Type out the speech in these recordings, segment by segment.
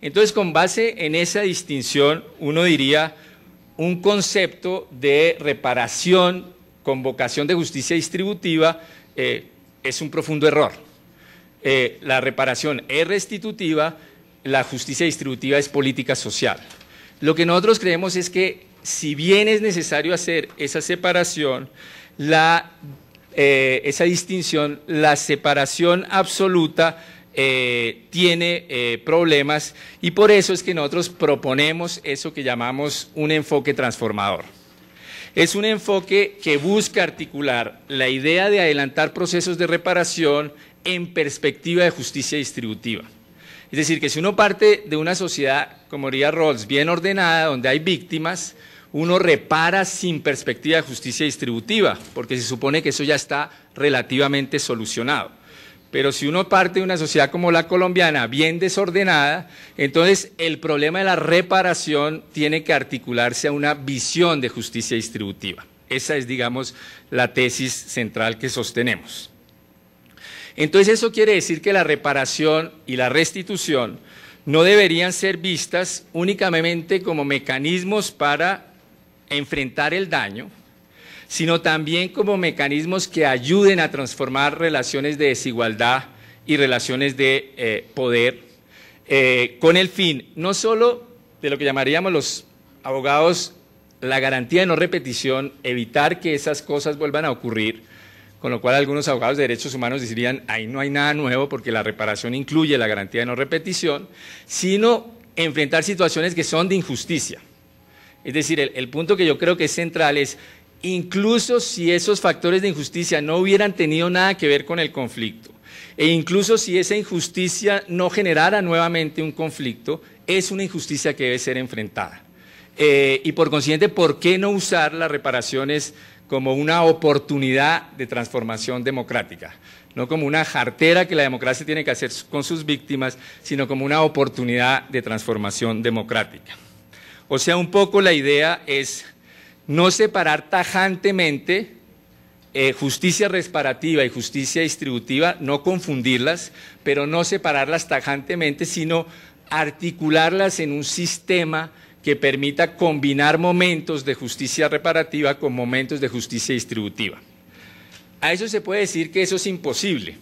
Entonces, con base en esa distinción, uno diría un concepto de reparación con vocación de justicia distributiva es un profundo error. La reparación es restitutiva, la justicia distributiva es política social. Lo que nosotros creemos es que si bien es necesario hacer esa separación, esa distinción, la separación absoluta tiene problemas, y por eso es que nosotros proponemos eso que llamamos un enfoque transformador. Es un enfoque que busca articular la idea de adelantar procesos de reparación en perspectiva de justicia distributiva. Es decir, que si uno parte de una sociedad, como diría Rawls, bien ordenada, donde hay víctimas, uno repara sin perspectiva de justicia distributiva, porque se supone que eso ya está relativamente solucionado. Pero si uno parte de una sociedad como la colombiana, bien desordenada, entonces el problema de la reparación tiene que articularse a una visión de justicia distributiva. Esa es, digamos, la tesis central que sostenemos. Entonces eso quiere decir que la reparación y la restitución no deberían ser vistas únicamente como mecanismos para enfrentar el daño, sino también como mecanismos que ayuden a transformar relaciones de desigualdad y relaciones de poder, con el fin no solo de lo que llamaríamos los abogados la garantía de no repetición, evitar que esas cosas vuelvan a ocurrir, con lo cual algunos abogados de derechos humanos dirían, ahí no hay nada nuevo porque la reparación incluye la garantía de no repetición, sino enfrentar situaciones que son de injusticia. Es decir, el punto que yo creo que es central es, incluso si esos factores de injusticia no hubieran tenido nada que ver con el conflicto, e incluso si esa injusticia no generara nuevamente un conflicto, es una injusticia que debe ser enfrentada. Y por consiguiente, ¿por qué no usar las reparaciones como una oportunidad de transformación democrática? No como una jartera que la democracia tiene que hacer con sus víctimas, sino como una oportunidad de transformación democrática. O sea, un poco la idea es no separar tajantemente justicia reparativa y justicia distributiva, no confundirlas, pero no separarlas tajantemente, sino articularlas en un sistema que permita combinar momentos de justicia reparativa con momentos de justicia distributiva. A eso se puede decir que eso es imposible,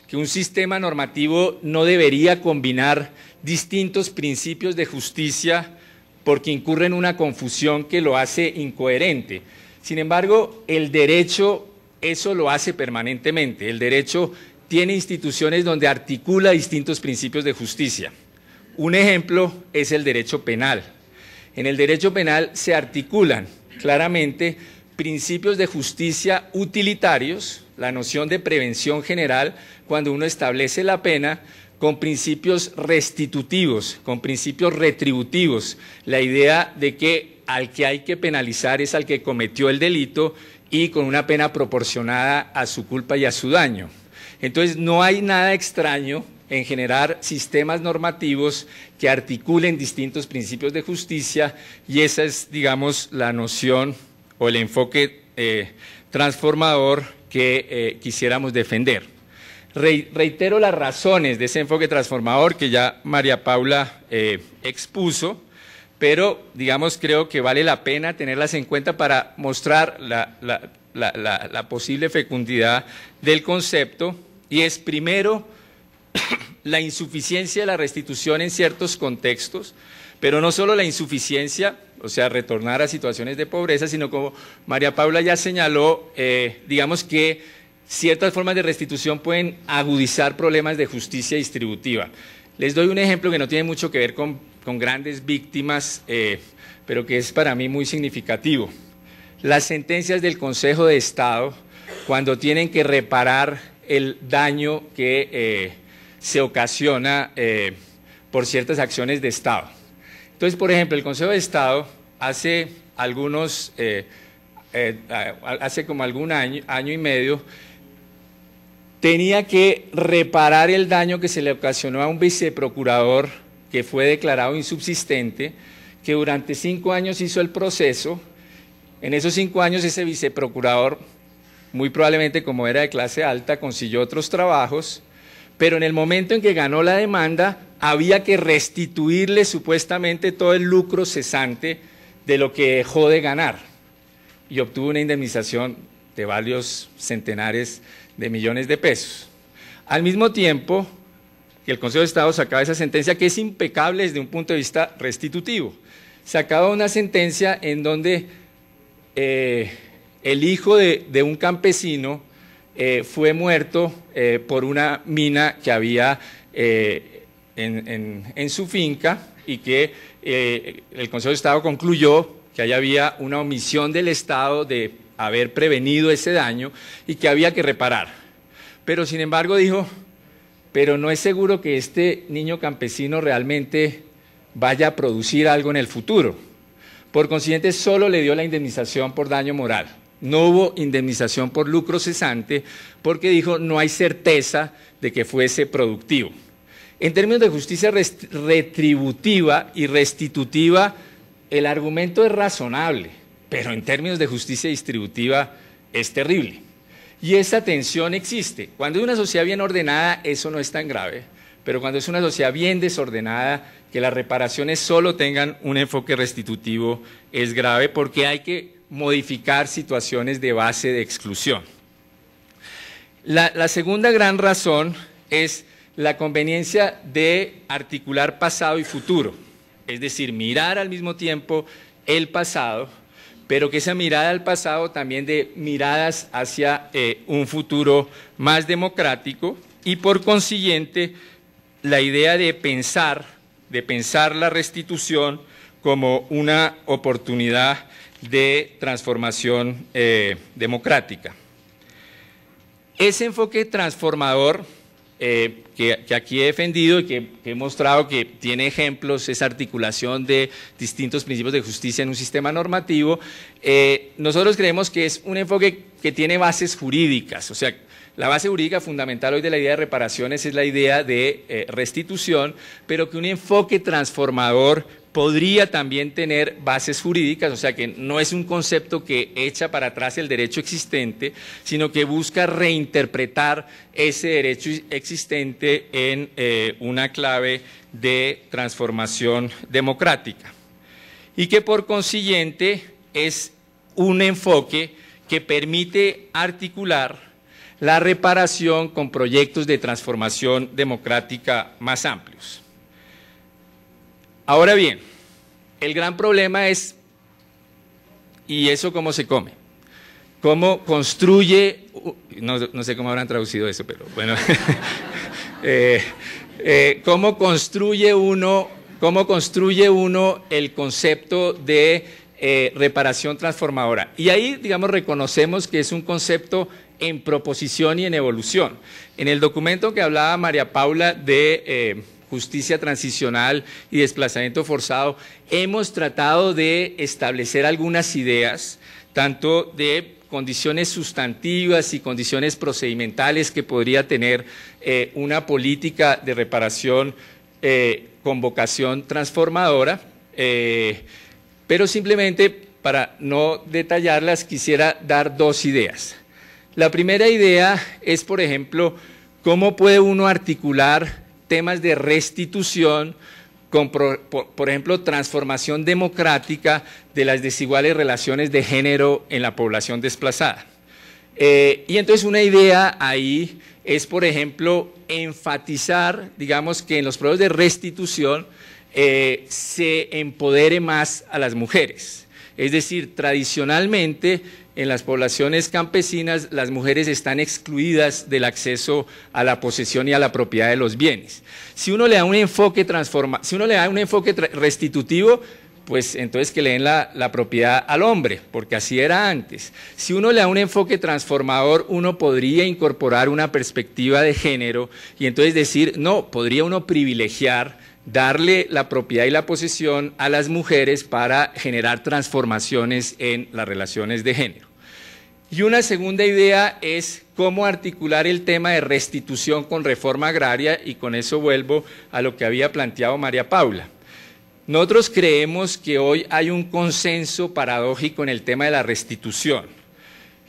que un sistema normativo no debería combinar distintos principios de justicia porque incurre en una confusión que lo hace incoherente. Sin embargo, el derecho eso lo hace permanentemente. El derecho tiene instituciones donde articula distintos principios de justicia. Un ejemplo es el derecho penal. En el derecho penal se articulan claramente principios de justicia utilitarios, la noción de prevención general, cuando uno establece la pena, con principios restitutivos, con principios retributivos, la idea de que al que hay que penalizar es al que cometió el delito y con una pena proporcionada a su culpa y a su daño. Entonces, no hay nada extraño en generar sistemas normativos que articulen distintos principios de justicia, y esa es, digamos, la noción o el enfoque transformador que quisiéramos defender. Reitero las razones de ese enfoque transformador que ya María Paula expuso, pero, digamos, creo que vale la pena tenerlas en cuenta para mostrar la posible fecundidad del concepto, y es, primero, la insuficiencia de la restitución en ciertos contextos, pero no solo la insuficiencia, o sea, retornar a situaciones de pobreza, sino como María Paula ya señaló, digamos que ciertas formas de restitución pueden agudizar problemas de justicia distributiva. Les doy un ejemplo que no tiene mucho que ver con grandes víctimas, pero que es para mí muy significativo. Las sentencias del Consejo de Estado, cuando tienen que reparar el daño que se ocasiona por ciertas acciones de Estado. Entonces, por ejemplo, el Consejo de Estado hace como algún año y medio, tenía que reparar el daño que se le ocasionó a un viceprocurador que fue declarado insubsistente, que durante 5 años hizo el proceso. En esos 5 años ese viceprocurador, muy probablemente como era de clase alta, consiguió otros trabajos, pero en el momento en que ganó la demanda, había que restituirle supuestamente todo el lucro cesante de lo que dejó de ganar, y obtuvo una indemnización de varios centenares de millones de pesos. Al mismo tiempo que el Consejo de Estado sacaba esa sentencia, que es impecable desde un punto de vista restitutivo, sacaba una sentencia en donde el hijo de un campesino fue muerto por una mina que había en su finca, y que el Consejo de Estado concluyó que ahí había una omisión del Estado de haber prevenido ese daño y que había que reparar. Pero sin embargo dijo, pero no es seguro que este niño campesino realmente vaya a producir algo en el futuro. Por consiguiente, solo le dio la indemnización por daño moral. No hubo indemnización por lucro cesante, porque dijo no hay certeza de que fuese productivo. En términos de justicia retributiva y restitutiva, el argumento es razonable, pero en términos de justicia distributiva es terrible. Y esa tensión existe. Cuando es una sociedad bien ordenada, eso no es tan grave, pero cuando es una sociedad bien desordenada, que las reparaciones solo tengan un enfoque restitutivo es grave, porque hay que modificar situaciones de base de exclusión. La segunda gran razón es la conveniencia de articular pasado y futuro, es decir, mirar al mismo tiempo el pasado, pero que esa mirada al pasado también de miradas hacia un futuro más democrático, y por consiguiente la idea de pensar la restitución como una oportunidad de transformación democrática. Ese enfoque transformador que aquí he defendido y que he mostrado que tiene ejemplos, esa articulación de distintos principios de justicia en un sistema normativo, nosotros creemos que es un enfoque que tiene bases jurídicas. O sea, la base jurídica fundamental hoy de la idea de reparaciones es la idea de restitución, pero que un enfoque transformador podría también tener bases jurídicas, o sea que no es un concepto que echa para atrás el derecho existente, sino que busca reinterpretar ese derecho existente en una clave de transformación democrática. Y que por consiguiente es un enfoque que permite articular la reparación con proyectos de transformación democrática más amplios. Ahora bien, el gran problema es, ¿y eso cómo se come? ¿Cómo construye? No sé cómo habrán traducido eso, pero bueno. ¿Cómo construye uno el concepto de reparación transformadora? Y ahí, digamos, reconocemos que es un concepto en proposición y en evolución. En el documento que hablaba María Paula de justicia transicional y desplazamiento forzado, hemos tratado de establecer algunas ideas, tanto de condiciones sustantivas y condiciones procedimentales que podría tener una política de reparación con vocación transformadora, pero simplemente para no detallarlas quisiera dar dos ideas. La primera idea es, por ejemplo, cómo puede uno articular temas de restitución con, por ejemplo, transformación democrática de las desiguales relaciones de género en la población desplazada. Y entonces una idea ahí es, por ejemplo, enfatizar, digamos, que en los procesos de restitución se empodere más a las mujeres. Es decir, tradicionalmente en las poblaciones campesinas las mujeres están excluidas del acceso a la posesión y a la propiedad de los bienes. Si uno le da un enfoque restitutivo, pues entonces que le den la propiedad al hombre, porque así era antes. Si uno le da un enfoque transformador, uno podría incorporar una perspectiva de género y entonces decir, no, podría uno privilegiar, darle la propiedad y la posesión a las mujeres para generar transformaciones en las relaciones de género. Y una segunda idea es cómo articular el tema de restitución con reforma agraria, y con eso vuelvo a lo que había planteado María Paula. Nosotros creemos que hoy hay un consenso paradójico en el tema de la restitución.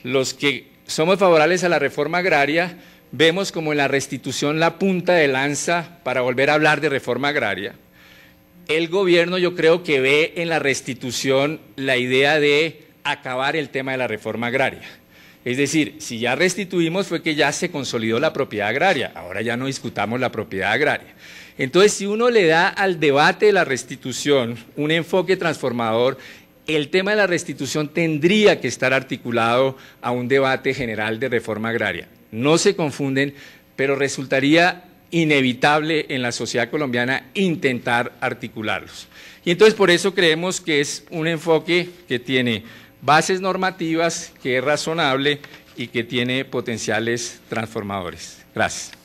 Los que somos favorables a la reforma agraria vemos como en la restitución la punta de lanza para volver a hablar de reforma agraria. El gobierno yo creo que ve en la restitución la idea de acabar el tema de la reforma agraria. Es decir, si ya restituimos fue que ya se consolidó la propiedad agraria, ahora ya no discutamos la propiedad agraria. Entonces, si uno le da al debate de la restitución un enfoque transformador, el tema de la restitución tendría que estar articulado a un debate general de reforma agraria. No se confunden, pero resultaría inevitable en la sociedad colombiana intentar articularlos. Y entonces por eso creemos que es un enfoque que tiene bases normativas, que es razonable y que tiene potenciales transformadores. Gracias.